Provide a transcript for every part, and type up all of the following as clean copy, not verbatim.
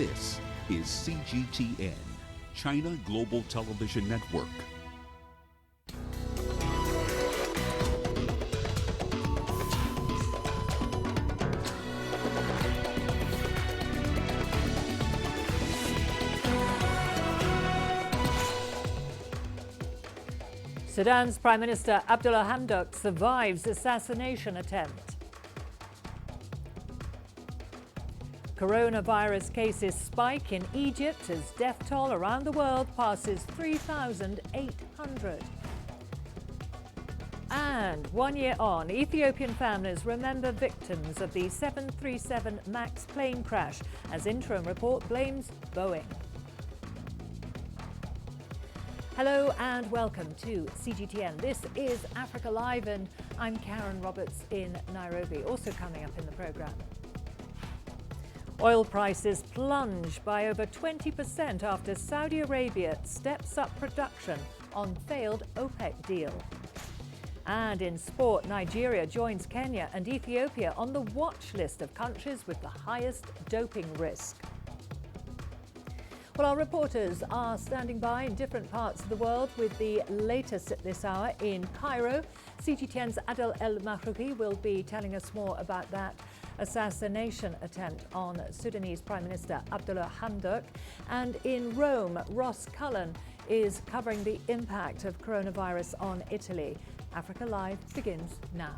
This is CGTN, China Global Television Network. Sudan's Prime Minister Abdalla Hamdok survives assassination attempt. Coronavirus cases spike in Egypt as death toll around the world passes 3,800. And 1 year on, Ethiopian families remember victims of the 737 MAX plane crash as interim report blames Boeing. Hello and welcome to CGTN. This is Africa Live and I'm Karen Roberts in Nairobi. Also coming up in the programme. Oil prices plunge by over 20% after Saudi Arabia steps up production on failed OPEC deal. And in sport, Nigeria joins Kenya and Ethiopia on the watch list of countries with the highest doping risk. Well, our reporters are standing by in different parts of the world with the latest at this hour in Cairo. CGTN's Adel El Mahrouhi will be telling us more about that assassination attempt on Sudanese Prime Minister Abdalla Hamdok. And in Rome, Ross Cullen is covering the impact of coronavirus on Italy. Africa Live begins now.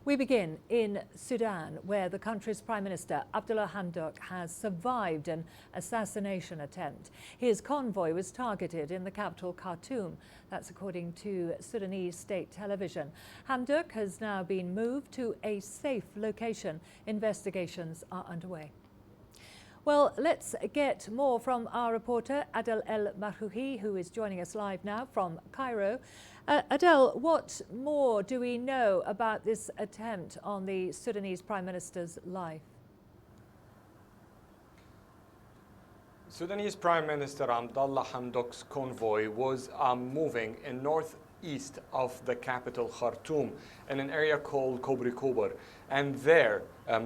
We begin in Sudan, where the country's Prime Minister Abdalla Hamdok has survived an assassination attempt. His convoy was targeted in the capital Khartoum. That's according to Sudanese state television. Hamdok has now been moved to a safe location. Investigations are underway. Well, let's get more from our reporter Adel El Mahrouhi, who is joining us live now from Cairo. Adel, what more do we know about this attempt on the Sudanese Prime Minister's life? Sudanese Prime Minister Abdalla Hamdok's convoy was moving in northeast of the capital Khartoum in an area called Kobri Kobar. And there,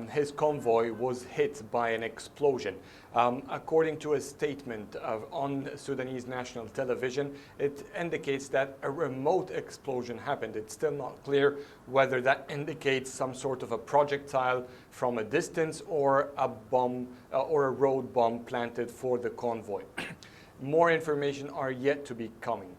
his convoy was hit by an explosion. According to a statement on Sudanese national television, it indicates that a remote explosion happened. It's still not clear whether that indicates some sort of a projectile from a distance or a bomb or a road bomb planted for the convoy. More information are yet to be coming.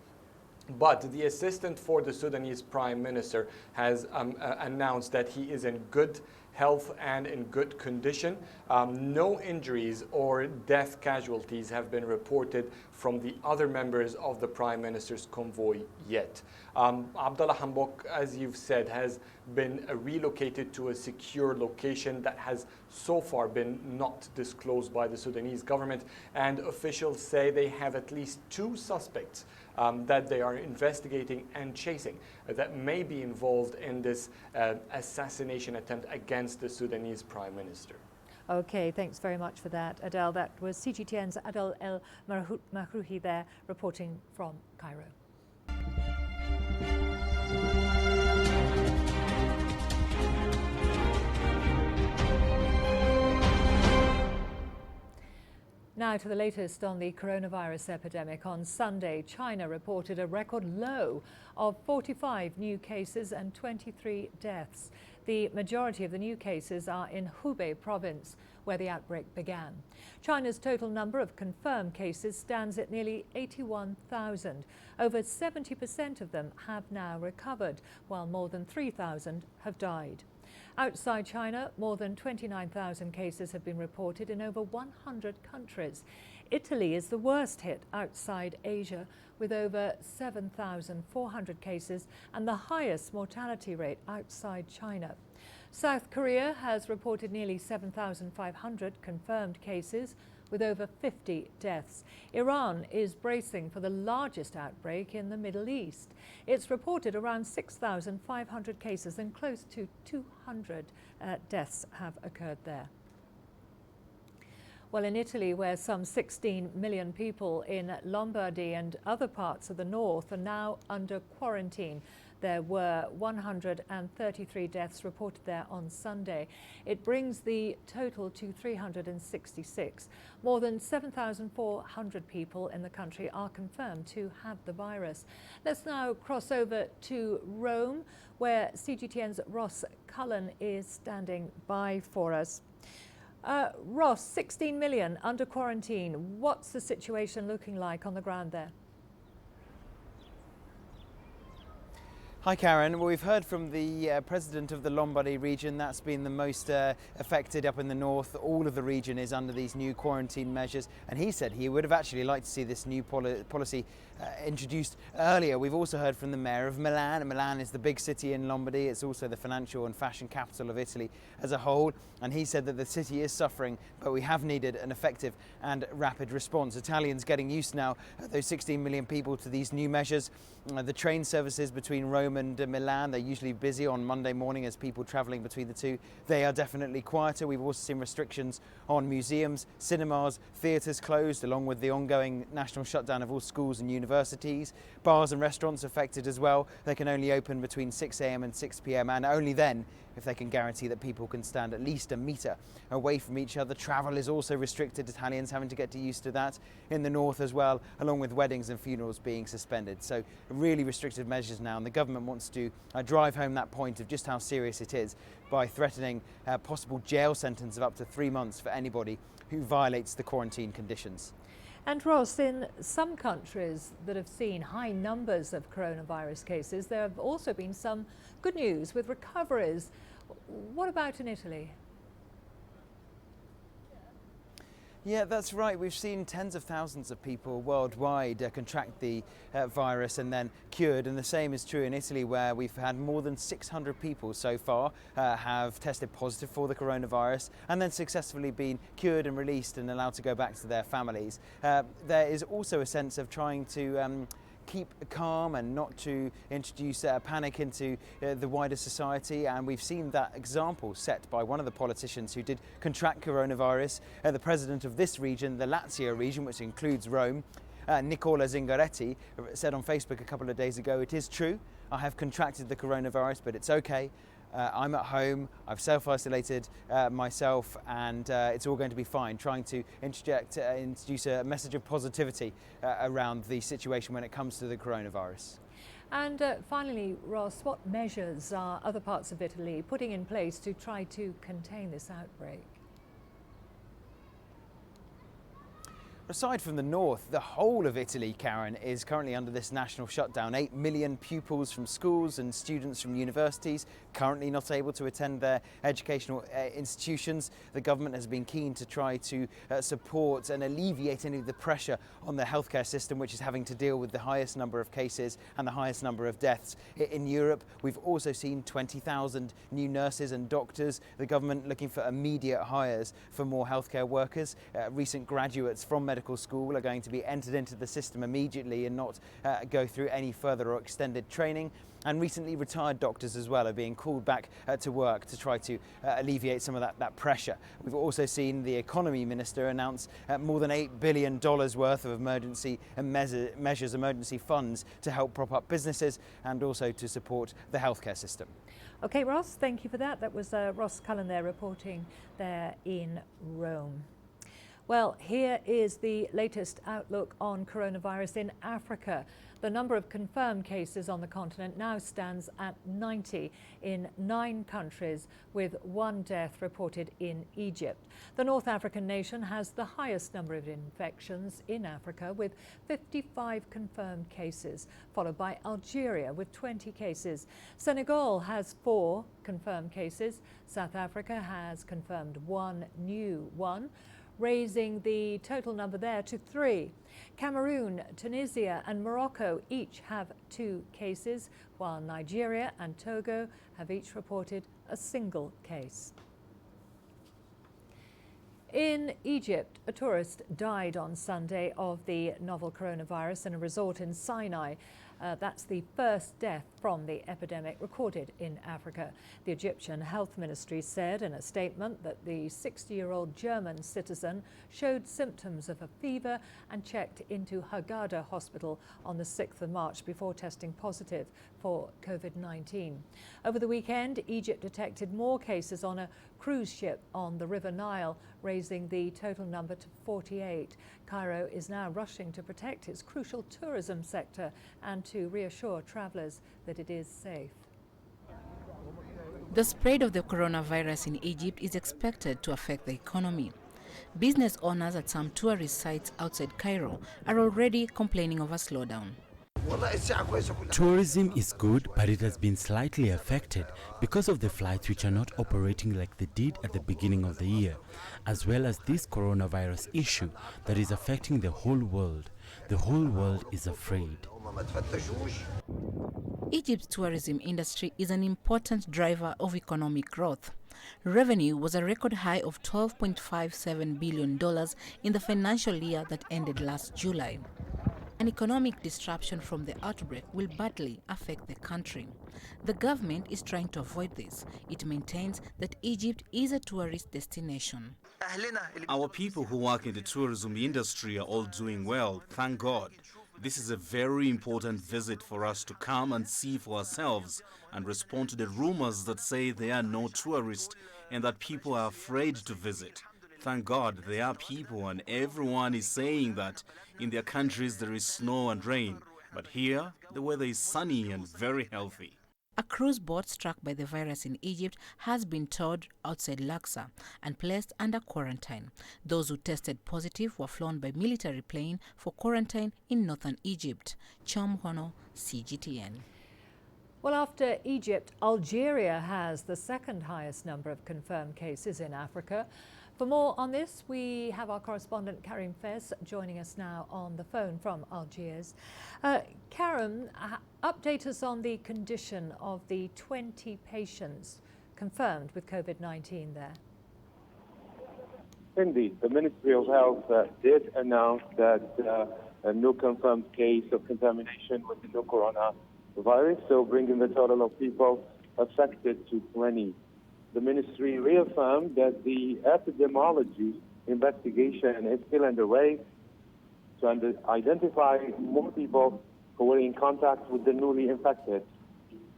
But the assistant for the Sudanese Prime Minister has announced that he is in good health and in good condition. No injuries or death casualties have been reported from the other members of the Prime Minister's convoy yet. Abdalla Hamdok, as you've said, has been relocated to a secure location that has so far been not disclosed by the Sudanese government. And officials say they have at least 2 suspects that they are investigating and chasing that may be involved in this assassination attempt against the Sudanese Prime Minister. Okay, thanks very much for that, Adel. That was CGTN's Adel El Mahrouhi there reporting from Cairo. Now to the latest on the coronavirus epidemic. On Sunday, China reported a record low of 45 new cases and 23 deaths. The majority of the new cases are in Hubei province, where the outbreak began. China's total number of confirmed cases stands at nearly 81,000. Over 70% of them have now recovered, while more than 3,000 have died. Outside China, more than 29,000 cases have been reported in over 100 countries. Italy is the worst hit outside Asia, with over 7,400 cases and the highest mortality rate outside China. South Korea has reported nearly 7,500 confirmed cases, with over 50 deaths. Iran is bracing for the largest outbreak in the Middle East. It's reported around 6,500 cases and close to 200 deaths have occurred there. Well, in Italy, where some 16 million people in Lombardy and other parts of the north are now under quarantine, There were 133 deaths reported there on Sunday. It brings the total to 366. More than 7,400 people in the country are confirmed to have the virus. Let's now cross over to Rome, where CGTN's Ross Cullen is standing by for us. Ross, 16 million under quarantine. What's the situation looking like on the ground there? Hi Karen, well, we've heard from the president of the Lombardy region. That's been the most affected up in the north. All of the region is under these new quarantine measures, and he said he would have actually liked to see this new policy introduced earlier. We've also heard from the mayor of Milan. Milan is the big city in Lombardy. It's also the financial and fashion capital of Italy as a whole, and he said that the city is suffering, but we have needed an effective and rapid response. Italians getting used now, those 16 million people, to these new measures. The train services between Rome and Milan, they're usually busy on Monday morning as people travelling between the two. They are definitely quieter. We've also seen restrictions on museums, cinemas, theatres closed, along with the ongoing national shutdown of all schools and universities. Bars and restaurants affected as well. They can only open between 6 a.m. and 6 p.m. and only then if they can guarantee that people can stand at least a metre away from each other. Travel is also restricted, Italians having to get used to that in the north as well, along with weddings and funerals being suspended. So really restricted measures now, and the government wants to drive home that point of just how serious it is by threatening a possible jail sentence of up to 3 months for anybody who violates the quarantine conditions. And Ross, in some countries that have seen high numbers of coronavirus cases, there have also been some good news with recoveries. What about in Italy? Yeah, that's right. We've seen tens of thousands of people worldwide contract the virus and then cured. And the same is true in Italy, where we've had more than 600 people so far have tested positive for the coronavirus and then successfully been cured and released and allowed to go back to their families. There is also a sense of trying to keep calm and not to introduce panic into the wider society, and we've seen that example set by one of the politicians who did contract coronavirus. The president of this region, the Lazio region, which includes Rome, Nicola Zingaretti, said on Facebook a couple of days ago, "It is true, I have contracted the coronavirus, but it's okay. I'm at home, I've self-isolated myself, and it's all going to be fine," trying to introduce a message of positivity around the situation when it comes to the coronavirus. And finally, Ross, what measures are other parts of Italy putting in place to try to contain this outbreak? Aside from the north, the whole of Italy, Karen, is currently under this national shutdown. 8 million pupils from schools and students from universities currently not able to attend their educational institutions. The government has been keen to try to support and alleviate any of the pressure on the healthcare system, which is having to deal with the highest number of cases and the highest number of deaths. In Europe, we've also seen 20,000 new nurses and doctors. The government looking for immediate hires for more healthcare workers. Recent graduates from medical school are going to be entered into the system immediately and not go through any further or extended training. And recently retired doctors as well are being called back to work to try to alleviate some of that pressure. We've also seen the economy minister announce more than $8 billion worth of emergency measures, emergency funds to help prop up businesses and also to support the healthcare system. Okay, Ross, thank you for that. That was Ross Cullen there reporting there in Rome. Well, here is the latest outlook on coronavirus in Africa. The number of confirmed cases on the continent now stands at 90 in 9 countries, with 1 death reported in Egypt. The North African nation has the highest number of infections in Africa, with 55 confirmed cases, followed by Algeria with 20 cases. Senegal has 4 confirmed cases. South Africa has confirmed 1 new one, raising the total number there to 3. Cameroon, Tunisia and Morocco each have 2 cases, while Nigeria and Togo have each reported a single case. In Egypt, a tourist died on Sunday of the novel coronavirus in a resort in Sinai. That's the first death from the epidemic recorded in Africa. The Egyptian Health Ministry said in a statement that the 60-year-old German citizen showed symptoms of a fever and checked into Hurghada Hospital on the 6th of March before testing positive for COVID-19. Over the weekend, Egypt detected more cases on a cruise ship on the River Nile, raising the total number to 48. Cairo is now rushing to protect its crucial tourism sector and to reassure travellers that it is safe. The spread of the coronavirus in Egypt is expected to affect the economy. Business owners at some tourist sites outside Cairo are already complaining of a slowdown. Tourism is good, but it has been slightly affected because of the flights which are not operating like they did at the beginning of the year, as well as this coronavirus issue that is affecting the whole world. The whole world is afraid. Egypt's tourism industry is an important driver of economic growth. Revenue was a record high of $12.57 billion in the financial year that ended last July. An economic disruption from the outbreak will badly affect the country. The government is trying to avoid this. It maintains that Egypt is a tourist destination. Our people who work in the tourism industry are all doing well, thank God. This is a very important visit for us to come and see for ourselves and respond to the rumors that say there are no tourists and that people are afraid to visit. Thank God there are people, and everyone is saying that in their countries there is snow and rain. But here, the weather is sunny and very healthy. A cruise boat struck by the virus in Egypt has been towed outside Luxor and placed under quarantine. Those who tested positive were flown by military plane for quarantine in northern Egypt. Chom Hono, CGTN. Well, after Egypt, Algeria has the second highest number of confirmed cases in Africa. For more on this, we have our correspondent Karim Fez joining us now on the phone from Algiers. Karim, update us on the condition of the 20 patients confirmed with COVID-19 there. Indeed, the Ministry of Health did announce that no confirmed case of contamination with the new coronavirus, so bringing the total of people affected to 20. The ministry reaffirmed that the epidemiology investigation is still underway to identify more people who were in contact with the newly infected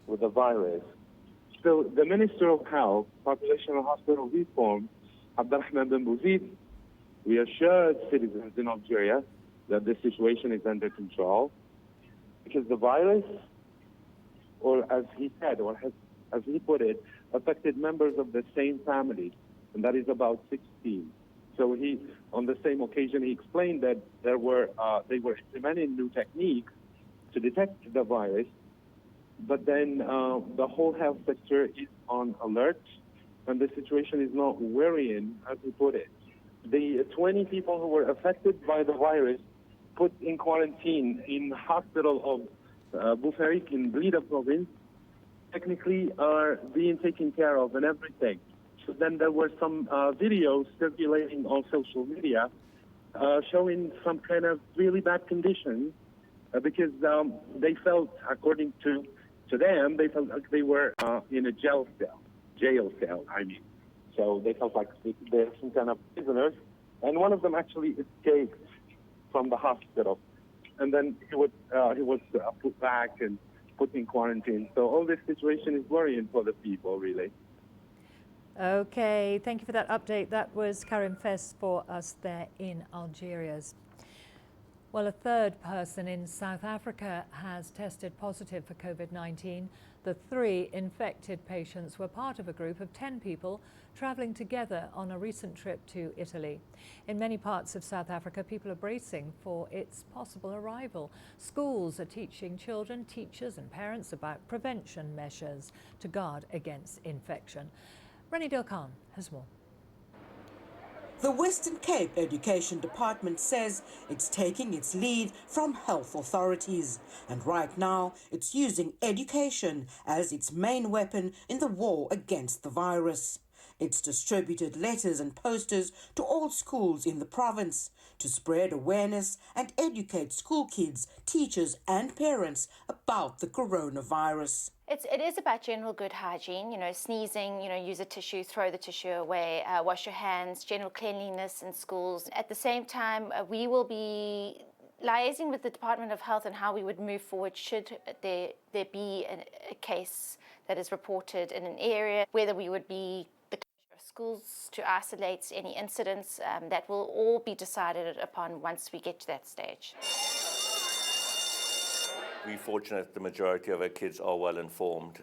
with the virus. So the Minister of Health, Population and Hospital Reform, Abdalla bin Bouzid, reassured citizens in Algeria that the situation is under control because the virus, or as he said, or as he put it, affected members of the same family, and that is about 16. So he, on the same occasion, he explained that they were implementing new techniques to detect the virus, but then the whole health sector is on alert, and the situation is not worrying, as he put it. The 20 people who were affected by the virus put in quarantine in the hospital of Boufarik in Blida province technically are being taken care of and everything. So then there were some videos circulating on social media showing some kind of really bad conditions because they felt, according to them, they felt like they were in a jail cell, I mean. So they felt like they're some kind of prisoners. And one of them actually escaped from the hospital. And then he was put back and put in quarantine. So all this situation is worrying for the people, really. Okay, thank you for that update. That was Karim Fez for us there in Algiers. Well, a third person in South Africa has tested positive for COVID-19. The 3 infected patients were part of a group of 10 people travelling together on a recent trip to Italy. In many parts of South Africa, people are bracing for its possible arrival. Schools are teaching children, teachers and parents about prevention measures to guard against infection. Rennie Dilkhan has more. The Western Cape Education Department says it's taking its lead from health authorities, and right now it's using education as its main weapon in the war against the virus. It's distributed letters and posters to all schools in the province to spread awareness and educate school kids, teachers and parents about the coronavirus. It is about general good hygiene, sneezing, use a tissue, throw the tissue away, wash your hands, general cleanliness in schools. At the same time, we will be liaising with the Department of Health on how we would move forward should there be a case that is reported in an area, whether we would be the closure of schools to isolate any incidents. That will all be decided upon once we get to that stage. We're fortunate the majority of our kids are well informed.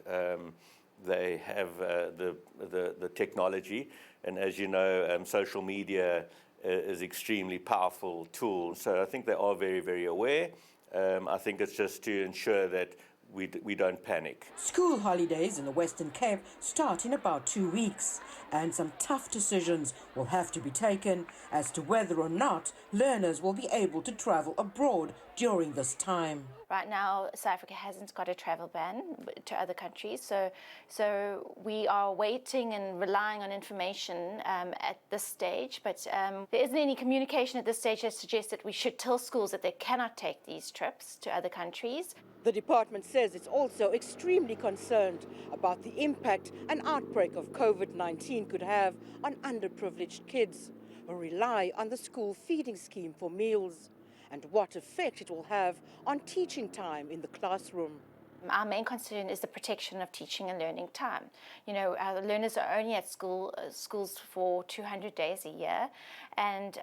They have the technology, and as you know, social media is extremely powerful tool. So I think they are very, very aware. I think it's just to ensure that we don't panic. School holidays in the Western Cape start in about 2 weeks, and some tough decisions will have to be taken as to whether or not learners will be able to travel abroad during this time. Right now, South Africa hasn't got a travel ban to other countries, so we are waiting and relying on information at this stage, but there isn't any communication at this stage that suggests that we should tell schools that they cannot take these trips to other countries. The department says it's also extremely concerned about the impact an outbreak of COVID-19 could have on underprivileged kids who rely on the school feeding scheme for meals, and what effect it will have on teaching time in the classroom. Our main concern is the protection of teaching and learning time. Our learners are only at schools for 200 days a year, and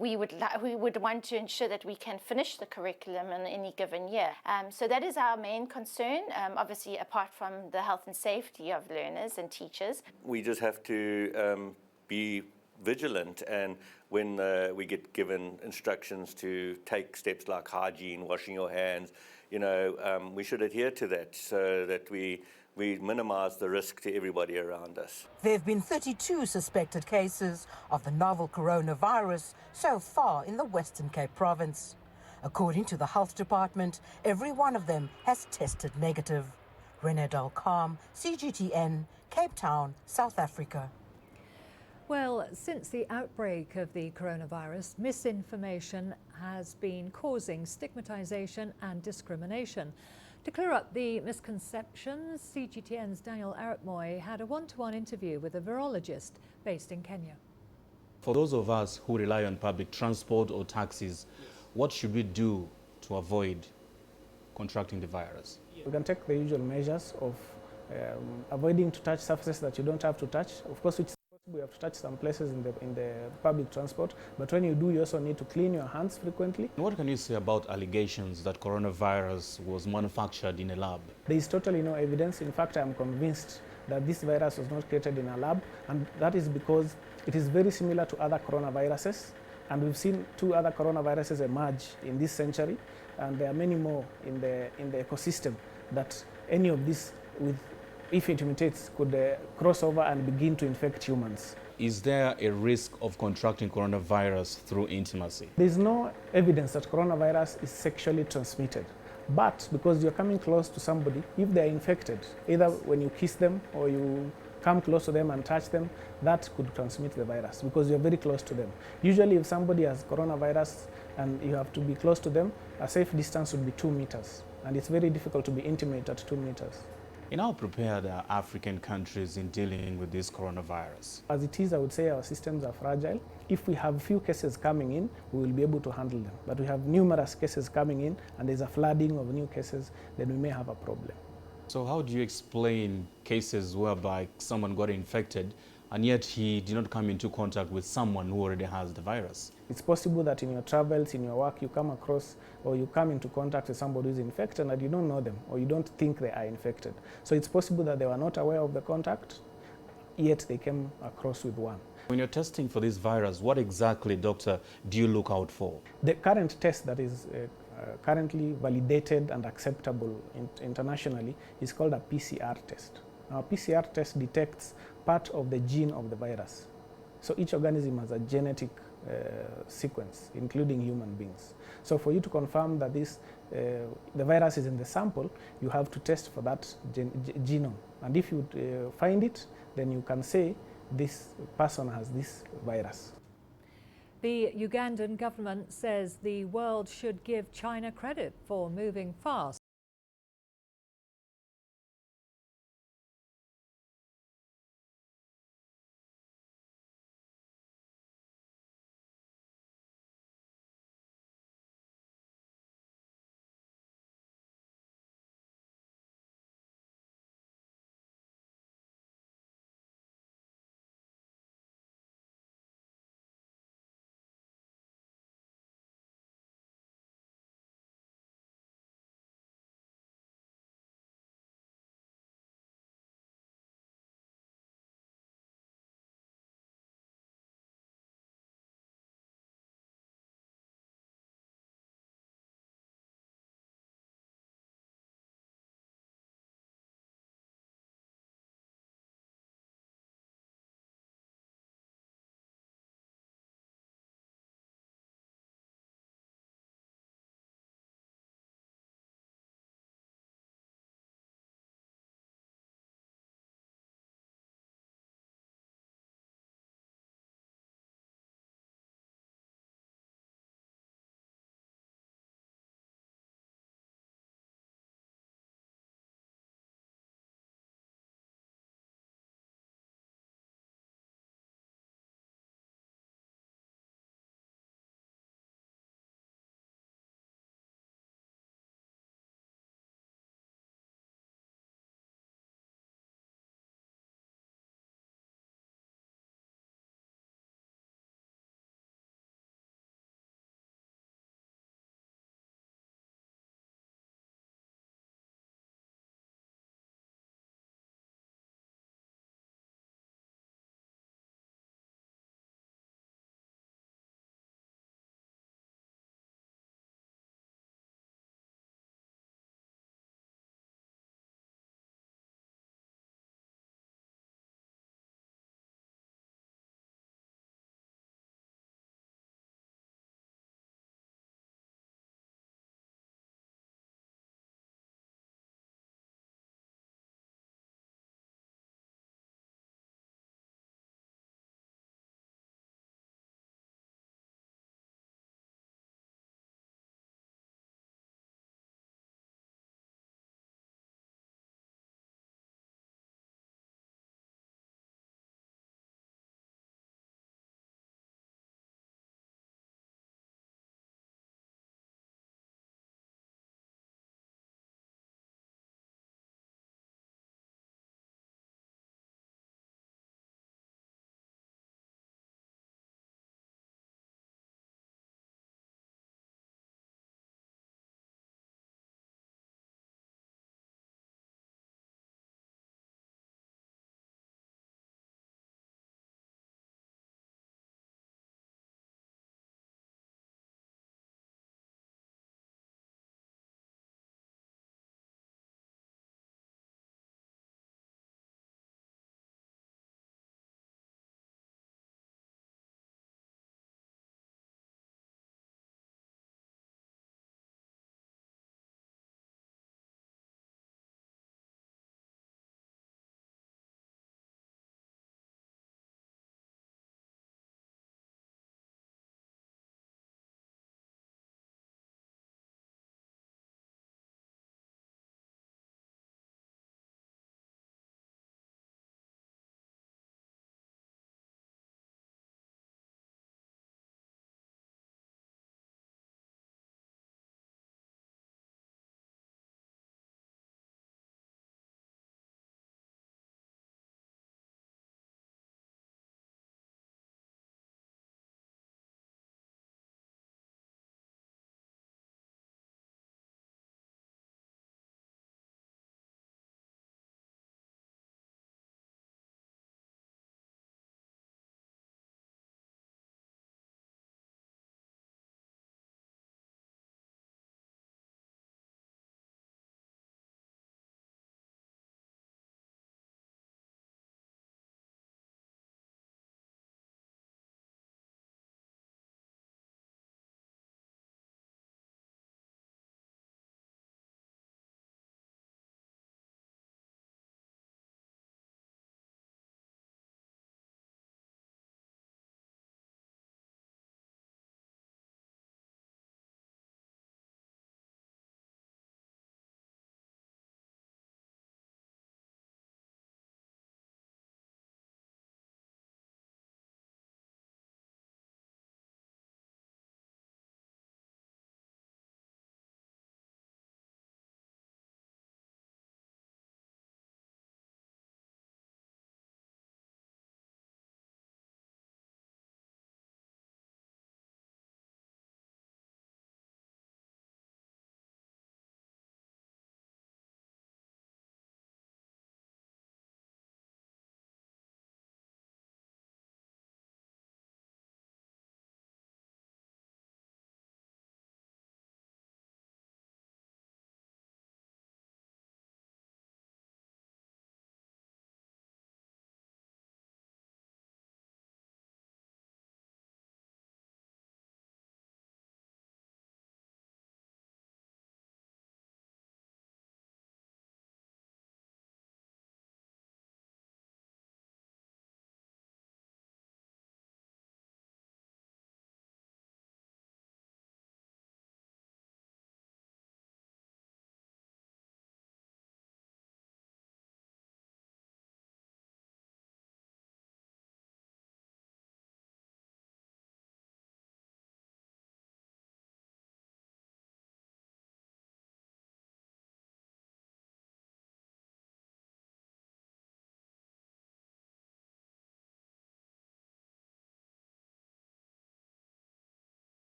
we would want to ensure that we can finish the curriculum in any given year. So that is our main concern, obviously apart from the health and safety of learners and teachers. We just have to be vigilant, and when we get given instructions to take steps like hygiene, washing your hands, we should adhere to that so that we minimize the risk to everybody around us. There have been 32 suspected cases of the novel coronavirus so far in the Western Cape province. According to the Health Department, every one of them has tested negative. Renee Dalcom, CGTN, Cape Town, South Africa. Well, since the outbreak of the coronavirus, misinformation has been causing stigmatization and discrimination. To clear up the misconceptions, CGTN's Daniel Aratmoy had a one-to-one interview with a virologist based in Kenya. For those of us who rely on public transport or taxis, what should we do to avoid contracting the virus? We can take the usual measures of avoiding to touch surfaces that you don't have to touch. Of course, we have to touch some places in the public transport, but when you do, you also need to clean your hands frequently. What can you say about allegations that coronavirus was manufactured in a lab? There is totally no evidence. In fact, I am convinced that this virus was not created in a lab, and that is because it is very similar to other coronaviruses, and we've seen 2 other coronaviruses emerge in this century, and there are many more in the ecosystem that any of these, if it mutates, could cross over and begin to infect humans. Is there a risk of contracting coronavirus through intimacy? There is no evidence that coronavirus is sexually transmitted. But because you're coming close to somebody, if they're infected, either when you kiss them or you come close to them and touch them, that could transmit the virus because you're very close to them. Usually if somebody has coronavirus and you have to be close to them, a safe distance would be 2 meters. And it's very difficult to be intimate at 2 meters. In how prepared are African countries in dealing with this coronavirus? As it is, I would say our systems are fragile. If we have few cases coming in, we will be able to handle them. But we have numerous cases coming in and there's a flooding of new cases, then we may have a problem. So how do you explain cases whereby someone got infected and yet he did not come into contact with someone who already has the virus? It's possible that in your travels, in your work, you come across or you come into contact with somebody who's infected and you don't know them or you don't think they are infected. So it's possible that they were not aware of the contact, yet they came across with one. When you're testing for this virus, what exactly, doctor, do you look out for? The current test that is currently validated and acceptable internationally is called a PCR test. Now, a PCR test detects part of the gene of the virus. So each organism has a genetic sequence, including human beings. So for you to confirm that the virus is in the sample, you have to test for that genome. And if you find it, then you can say this person has this virus. The Ugandan government says the world should give China credit for moving fast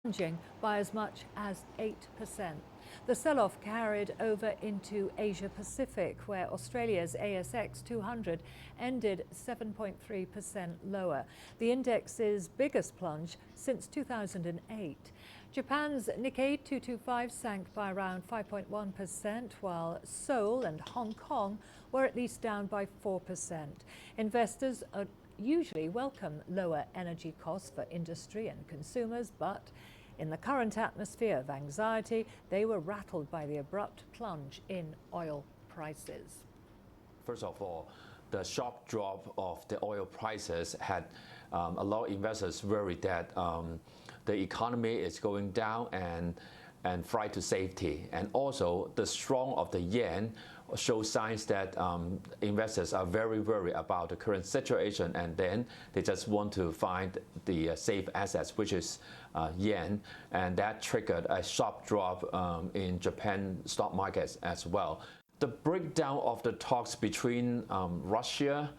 plunging by as much as 8%. The sell-off carried over into Asia Pacific, where Australia's ASX 200 ended 7.3% lower, the index's biggest plunge since 2008. Japan's Nikkei 225 sank by around 5.1%, while Seoul and Hong Kong were at least down by 4%. Investors usually welcome lower energy costs for industry and consumers, but in the current atmosphere of anxiety, they were rattled by the abrupt plunge in oil prices. First of all, the sharp drop of the oil prices had a lot of investors worried that the economy is going down and flight to safety. And also, the strong of the yen show signs that investors are very worried about the current situation, and then they just want to find the safe assets, which is yen, and that triggered a sharp drop in Japan stock markets as well. The breakdown of the talks between Russia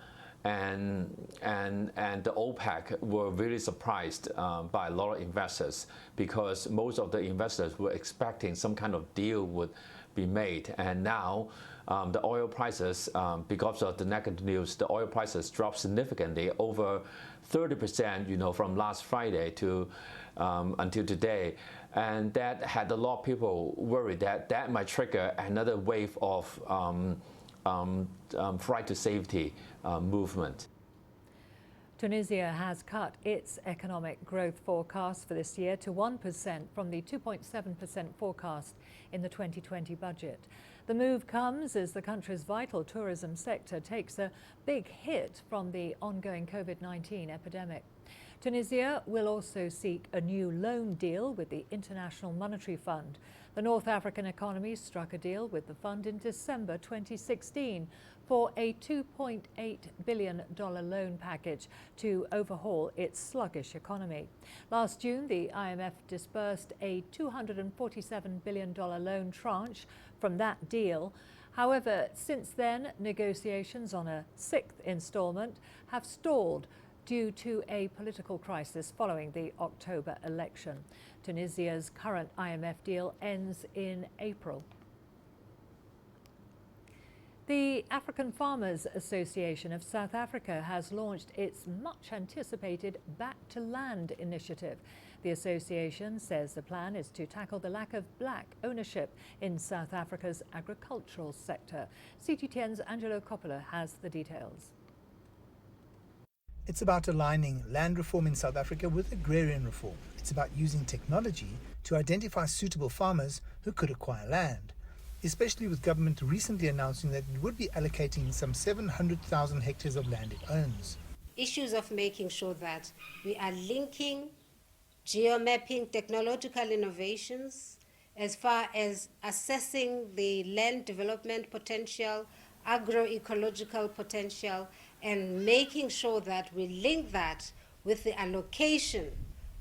and the OPEC were really surprised by a lot of investors, because most of the investors were expecting some kind of deal would be made, and now the oil prices, because of the negative news, the oil prices dropped significantly, over 30%, from last Friday to until today, and that had a lot of people worried that that might trigger another wave of flight to safety movement. Tunisia has cut its economic growth forecast for this year to 1% from the 2.7% forecast in the 2020 budget. The move comes as the country's vital tourism sector takes a big hit from the ongoing COVID-19 epidemic. Tunisia will also seek a new loan deal with the International Monetary Fund. The North African economy struck a deal with the fund in December 2016 for a $2.8 billion loan package to overhaul its sluggish economy. Last June, the IMF disbursed a $247 billion loan tranche from that deal. However, since then, negotiations on a sixth installment have stalled due to a political crisis following the October election. Tunisia's current IMF deal ends in April. The African Farmers Association of South Africa has launched its much-anticipated Back to Land initiative. The association says the plan is to tackle the lack of black ownership in South Africa's agricultural sector. CGTN's Angelo Coppola has the details. It's about aligning land reform in South Africa with agrarian reform. It's about using technology to identify suitable farmers who could acquire land, especially with government recently announcing that it would be allocating some 700,000 hectares of land it owns. Issues of making sure that we are linking geomapping, technological innovations, as far as assessing the land development potential, agroecological potential, and making sure that we link that with the allocation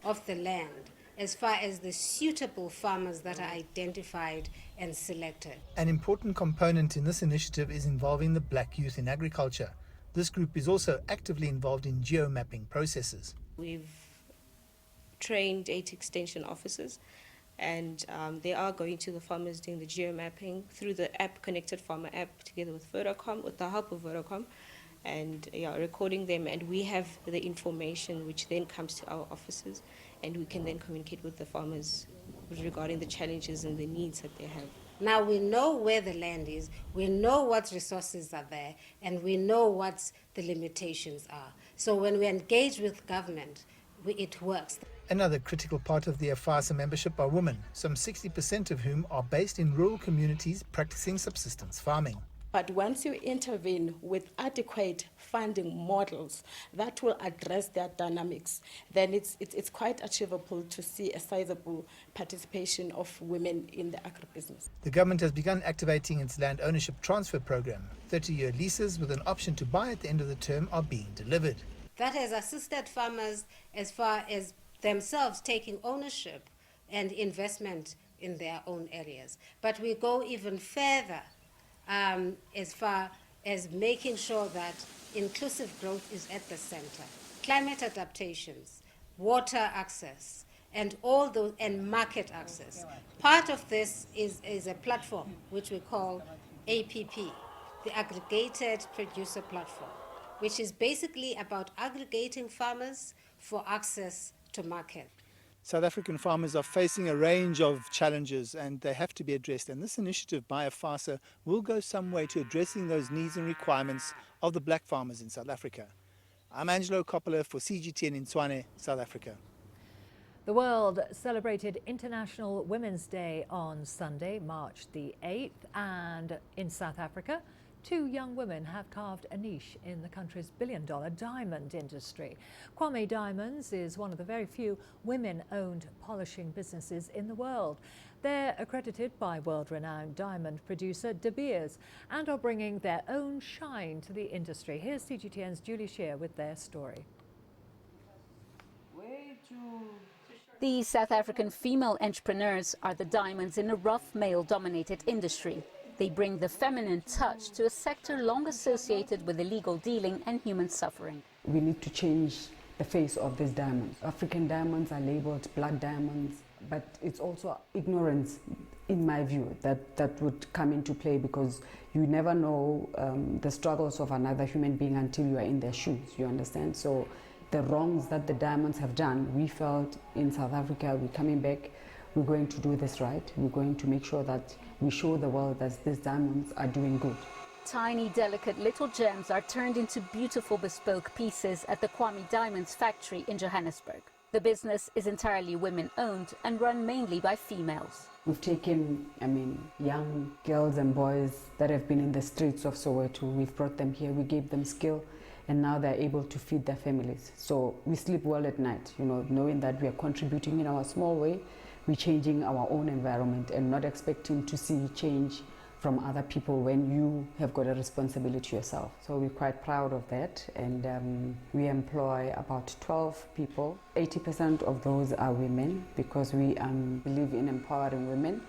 of the land as far as the suitable farmers that are identified and selected. An important component in this initiative is involving the black youth in agriculture. This group is also actively involved in geomapping processes. We've trained 8 extension officers, and they are going to the farmers doing the geomapping through the app, Connected Farmer app, together with Vodacom, with the help of Vodacom, and recording them, and we have the information which then comes to our offices, and we can then communicate with the farmers regarding the challenges and the needs that they have. Now we know where the land is, we know what resources are there, and we know what the limitations are. So when we engage with government, it works. Another critical part of the AFASA membership are women, some 60% of whom are based in rural communities practicing subsistence farming. But once you intervene with adequate funding models that will address their dynamics, then it's quite achievable to see a sizable participation of women in the agribusiness. The government has begun activating its land ownership transfer program. 30-year leases with an option to buy at the end of the term are being delivered. That has assisted farmers as far as themselves taking ownership and investment in their own areas. But we go even further as far as making sure that inclusive growth is at the center. Climate adaptations, water access, and all those, and market access. Part of this is a platform which we call APP, the Aggregated Producer Platform, which is basically about aggregating farmers for access to market. South African farmers are facing a range of challenges and they have to be addressed. And this initiative by AFASA will go some way to addressing those needs and requirements of the black farmers in South Africa. I'm Angelo Coppola for CGTN in Tshwane, South Africa. The world celebrated International Women's Day on Sunday, March the 8th, and in South Africa, 2 young women have carved a niche in the country's billion-dollar diamond industry. Kwame Diamonds is one of the very few women-owned polishing businesses in the world. They're accredited by world-renowned diamond producer De Beers and are bringing their own shine to the industry. Here's CGTN's Julie Shear with their story. These South African female entrepreneurs are the diamonds in a rough male-dominated industry. They bring the feminine touch to a sector long associated with illegal dealing and human suffering. We need to change the face of these diamonds. African diamonds are labeled blood diamonds, but it's also ignorance, in my view, that would come into play, because you never know the struggles of another human being until you are in their shoes, you understand? So the wrongs that the diamonds have done, we felt in South Africa, we're coming back, we're going to do this right. We're going to make sure that we show the world that these diamonds are doing good. Tiny, delicate little gems are turned into beautiful bespoke pieces at the Kwame Diamonds factory in Johannesburg. The business is entirely women-owned and run mainly by females. We've taken, young girls and boys that have been in the streets of Soweto. We've brought them here, we gave them skill, and now they're able to feed their families. So we sleep well at night, knowing that we are contributing in our small way. We're changing our own environment and not expecting to see change from other people when you have got a responsibility yourself. So we're quite proud of that, and we employ about 12 people. 80% of those are women, because we believe in empowering women.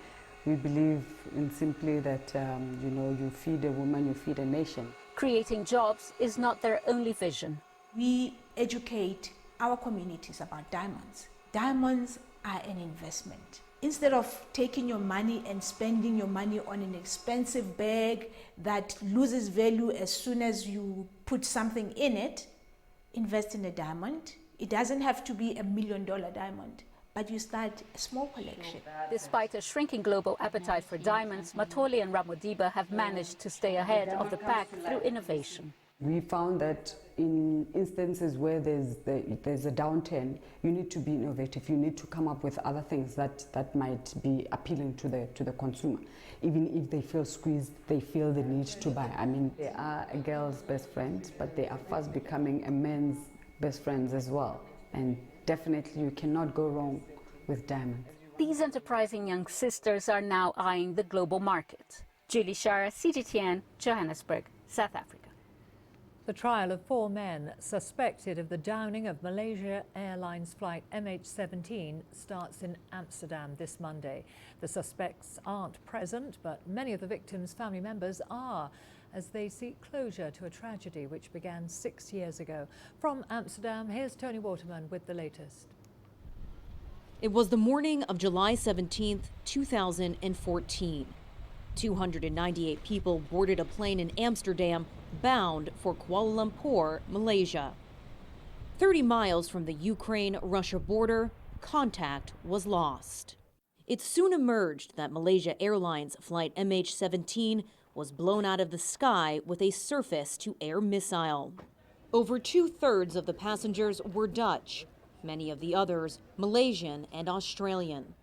We believe in simply that, you feed a woman, you feed a nation. Creating jobs is not their only vision. We educate our communities about diamonds. Diamonds are an investment. Instead of taking your money and spending your money on an expensive bag that loses value as soon as you put something in it, invest in a diamond. It doesn't have to be $1 million diamond, but you start a small collection. Despite a shrinking global appetite for diamonds, Matoli and Ramodiba have managed to stay ahead of the pack through innovation. We found that in instances where there's a downturn, you need to be innovative. You need to come up with other things that might be appealing to the consumer. Even if they feel squeezed, they feel the need to buy. They are a girl's best friend, but they are fast becoming a man's best friends as well. And definitely you cannot go wrong with diamonds. These enterprising young sisters are now eyeing the global market. Julie Shara, CGTN, Johannesburg, South Africa. The trial of 4 men suspected of the downing of Malaysia Airlines flight MH17 starts in Amsterdam this Monday. The suspects aren't present, but many of the victims' family members are, as they seek closure to a tragedy which began 6 years ago. From Amsterdam, here's Tony Waterman with the latest. It was the morning of July 17th, 2014. 298 people boarded a plane in Amsterdam bound for Kuala Lumpur, Malaysia. 30 miles from the Ukraine-Russia border, contact was lost. It soon emerged that Malaysia Airlines flight MH17 was blown out of the sky with a surface-to-air missile. Over 2/3 of the passengers were Dutch, many of the others Malaysian and Australian.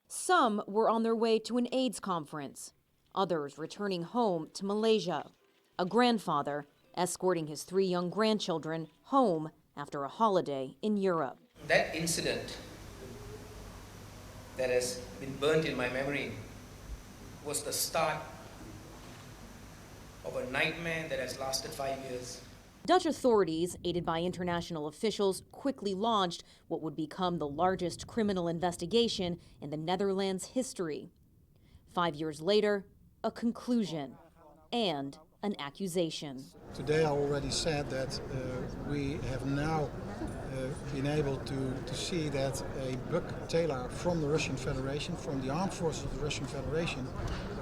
Some were on their way to an AIDS conference, others returning home to Malaysia. A grandfather escorting his 3 young grandchildren home after a holiday in Europe. That incident that has been burnt in my memory was the start of a nightmare that has lasted 5 years. Dutch authorities, aided by international officials, quickly launched what would become the largest criminal investigation in the Netherlands' history. 5 years later, a conclusion and an accusation. Today I already said that we have now been able to see that a Buk Taylor from the Russian Federation, from the armed forces of the Russian Federation,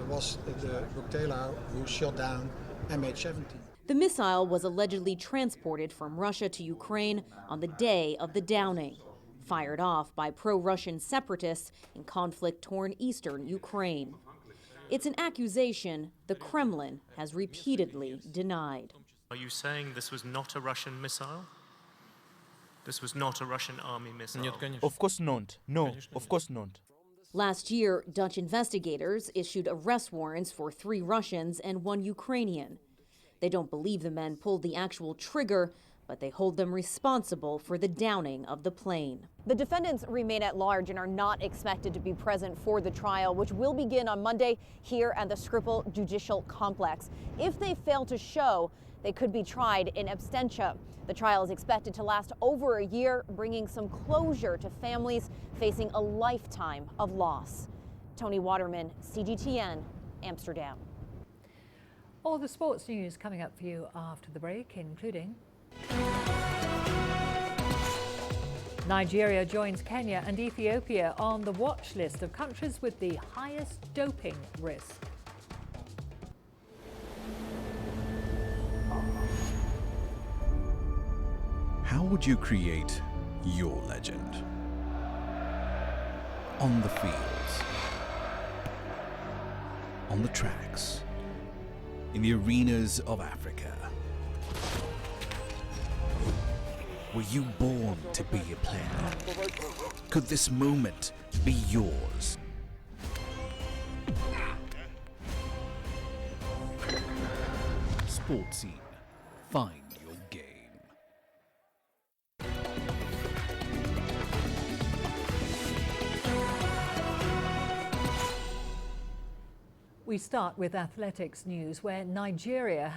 was the Buk Taylor who shot down MH17. The missile was allegedly transported from Russia to Ukraine on the day of the downing, fired off by pro-Russian separatists in conflict-torn eastern Ukraine. It's an accusation the Kremlin has repeatedly denied. Are you saying this was not a Russian missile? This was not a Russian army missile? Of course not. No, of course not. Last year, Dutch investigators issued arrest warrants for 3 Russians and 1 Ukrainian. They don't believe the men pulled the actual trigger, but they hold them responsible for the downing of the plane. The defendants remain at large and are not expected to be present for the trial, which will begin on Monday here at the Schiphol Judicial Complex. If they fail to show, they could be tried in absentia. The trial is expected to last over a year, bringing some closure to families facing a lifetime of loss. Tony Waterman, CGTN, Amsterdam. All the sports news coming up for you after the break, including Nigeria joins Kenya and Ethiopia on the watch list of countries with the highest doping risk. How would you create your legend? On the fields, on the tracks, in the arenas of Africa. Were you born to be a player? Could this moment be yours? Sports Scene. Find your game. We start with athletics news, where Nigeria